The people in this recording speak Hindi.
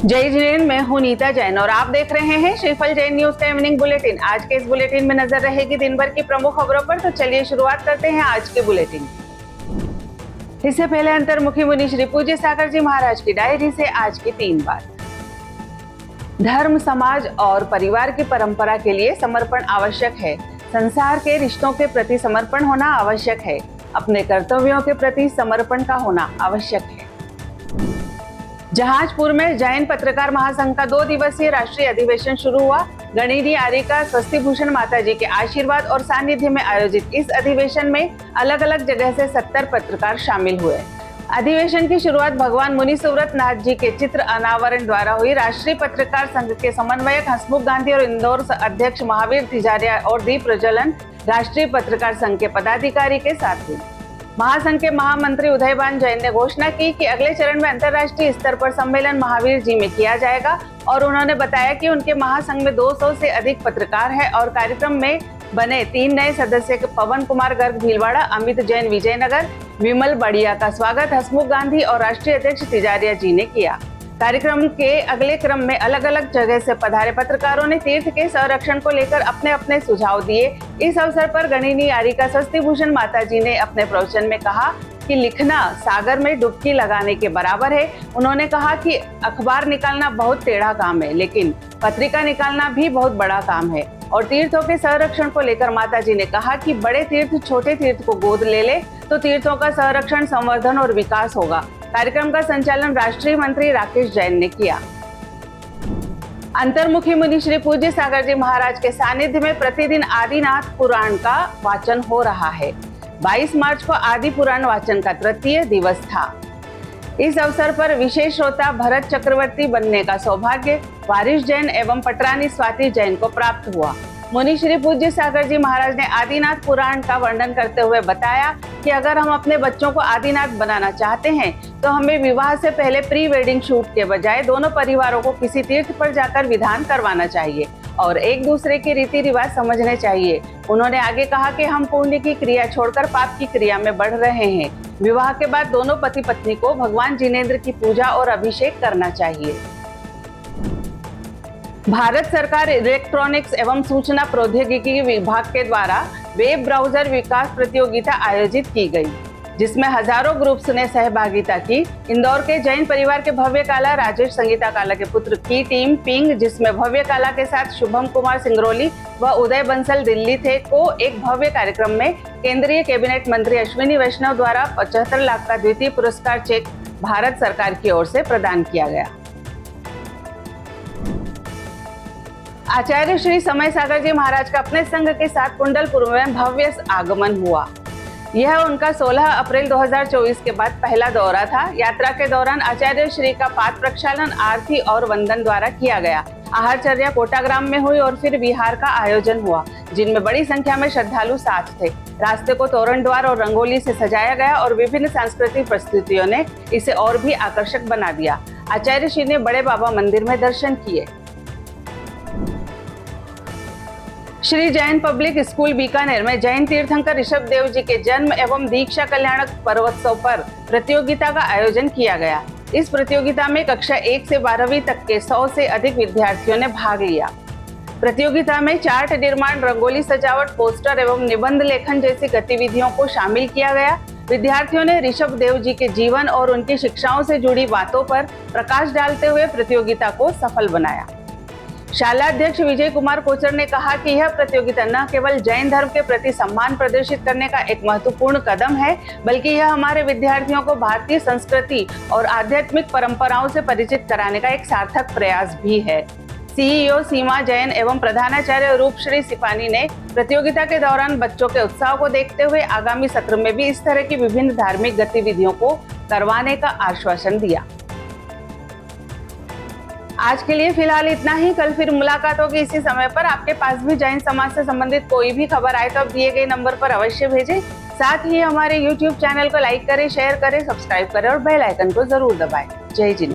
जय जैन, मैं हूं नीता जैन और आप देख रहे हैं श्रीफल जैन न्यूज का इवनिंग बुलेटिन। आज के इस बुलेटिन में नजर रहेगी दिन भर की प्रमुख खबरों पर। तो चलिए शुरुआत करते हैं आज के बुलेटिन। इससे पहले अंतर्मुखी मुनि श्री पूज्य सागर जी महाराज की डायरी से आज की 3 बात। धर्म, समाज और परिवार की परंपरा के लिए समर्पण आवश्यक है। संसार के रिश्तों के प्रति समर्पण होना आवश्यक है। अपने कर्तव्यों के प्रति समर्पण का होना आवश्यक है। जहाजपुर में जैन पत्रकार महासंघ का 2 दिवसीय राष्ट्रीय अधिवेशन शुरू हुआ। गणिनी आर्यिका स्वस्ति भूषण माताजी के आशीर्वाद और सानिध्य में आयोजित इस अधिवेशन में अलग अलग जगह से 70 पत्रकार शामिल हुए। अधिवेशन की शुरुआत भगवान मुनि सुव्रत नाथ जी के चित्र अनावरण द्वारा हुई। राष्ट्रीय पत्रकार संघ के समन्वयक हसमुख गांधी और इंदौर अध्यक्ष महावीर तिजारिया और दीप प्रज्वलन राष्ट्रीय पत्रकार संघ के पदाधिकारी के साथ हुई। महासंघ के महामंत्री उदयभान जैन ने घोषणा की कि अगले चरण में अंतर्राष्ट्रीय स्तर पर सम्मेलन महावीर जी में किया जाएगा और उन्होंने बताया कि उनके महासंघ में 200 से अधिक पत्रकार हैं और कार्यक्रम में बने 3 नए सदस्य के पवन कुमार गर्ग भीलवाड़ा, अमित जैन विजयनगर, विमल बढ़िया का स्वागत हसमुख गांधी और राष्ट्रीय अध्यक्ष तिजारिया जी ने किया। कार्यक्रम के अगले क्रम में अलग अलग जगह से पधारे पत्रकारों ने तीर्थ के संरक्षण को लेकर अपने अपने सुझाव दिए। इस अवसर पर गणिनी आर्यिका स्वस्ति भूषण माताजी ने अपने प्रवचन में कहा कि लिखना सागर में डुबकी लगाने के बराबर है। उन्होंने कहा कि अखबार निकालना बहुत टेढ़ा काम है, लेकिन पत्रिका निकालना भी बहुत बड़ा काम है। और तीर्थों के संरक्षण को लेकर माताजी ने कहा कि बड़े तीर्थ छोटे तीर्थ को गोद ले तो तीर्थों का संरक्षण, संवर्धन और विकास होगा। कार्यक्रम का संचालन राष्ट्रीय मंत्री राकेश जैन ने किया। अंतर्मुखी मुनि श्री पूज्य सागर जी महाराज के सानिध्य में प्रतिदिन आदिनाथ पुराण का वाचन हो रहा है। 22 मार्च को आदि पुराण वाचन का तृतीय दिवस था। इस अवसर पर विशेष श्रोता भरत चक्रवर्ती बनने का सौभाग्य वारिश जैन एवं पटरानी स्वाति जैन को प्राप्त हुआ। मुनि श्री पूज्य सागर जी महाराज ने आदिनाथ पुराण का वर्णन करते हुए बताया कि अगर हम अपने बच्चों को आदिनाथ बनाना चाहते हैं तो हमें विवाह से पहले प्री वेडिंग शूट के बजाय दोनों परिवारों को किसी तीर्थ पर जाकर विधान करवाना चाहिए और एक दूसरे के रीति रिवाज समझने चाहिए। उन्होंने आगे कहा कि हम पुण्य की क्रिया छोड़कर पाप की क्रिया में बढ़ रहे हैं। विवाह के बाद दोनों पति पत्नी को भगवान जिनेंद्र की पूजा और अभिषेक करना चाहिए। भारत सरकार इलेक्ट्रॉनिक्स एवं सूचना प्रौद्योगिकी विभाग के द्वारा वेब ब्राउजर विकास प्रतियोगिता आयोजित की गई, जिसमें हजारों ग्रुप्स ने सहभागिता की। इंदौर के जैन परिवार के भव्य काला, राजेश संगीता काला के पुत्र की टीम पिंग, जिसमें भव्य काला के साथ शुभम कुमार सिंगरौली व उदय बंसल दिल्ली थे, को एक भव्य कार्यक्रम में केंद्रीय कैबिनेट मंत्री अश्विनी वैष्णव द्वारा 75 लाख का द्वितीय पुरस्कार चेक भारत सरकार की ओर से प्रदान किया गया। आचार्य श्री समय सागर जी महाराज का अपने संघ के साथ कुंडलपुर में भव्य आगमन हुआ। यह उनका 16 अप्रैल 2024 के बाद पहला दौरा था। यात्रा के दौरान आचार्य श्री का पाद प्रक्षालन, आरती और वंदन द्वारा किया गया। आहारचर्या कोटाग्राम में हुई और फिर विहार का आयोजन हुआ, जिनमें बड़ी संख्या में श्रद्धालु साथ थे। रास्ते को तोरण द्वार और रंगोली से सजाया गया और विभिन्न सांस्कृतिक प्रस्तुतियों ने इसे और भी आकर्षक बना दिया। आचार्य श्री ने बड़े बाबा मंदिर में दर्शन किए। श्री जैन पब्लिक स्कूल बीकानेर में जैन तीर्थंकर ऋषभ देव जी के जन्म एवं दीक्षा कल्याणक पर्वोत्सव पर प्रतियोगिता का आयोजन किया गया। इस प्रतियोगिता में कक्षा 1 से 12वीं तक के 100 से अधिक विद्यार्थियों ने भाग लिया। प्रतियोगिता में चार्ट निर्माण, रंगोली सजावट, पोस्टर एवं निबंध लेखन जैसी गतिविधियों को शामिल किया गया। विद्यार्थियों ने ऋषभ देव जी के जीवन और उनकी शिक्षाओं से जुड़ी बातों पर प्रकाश डालते हुए प्रतियोगिता को सफल बनाया। शाला अध्यक्ष विजय कुमार कोचर ने कहा कि यह प्रतियोगिता न केवल जैन धर्म के प्रति सम्मान प्रदर्शित करने का एक महत्वपूर्ण कदम है, बल्कि यह हमारे विद्यार्थियों को भारतीय संस्कृति और आध्यात्मिक परंपराओं से परिचित कराने का एक सार्थक प्रयास भी है। सीईओ सीमा जैन एवं प्रधानाचार्य रूपश्री सिपानी ने प्रतियोगिता के दौरान बच्चों के उत्साह को देखते हुए आगामी सत्र में भी इस तरह की विभिन्न धार्मिक गतिविधियों को करवाने का आश्वासन दिया। आज के लिए फिलहाल इतना ही। कल फिर मुलाकात होगी इसी समय पर। आपके पास भी जैन समाज से संबंधित कोई भी खबर आए तो आप दिए गए नंबर पर अवश्य भेजें। साथ ही हमारे YouTube चैनल को लाइक करें, शेयर करें, सब्सक्राइब करें और बेल आइकन को जरूर दबाएं। जय जिनेंद्र।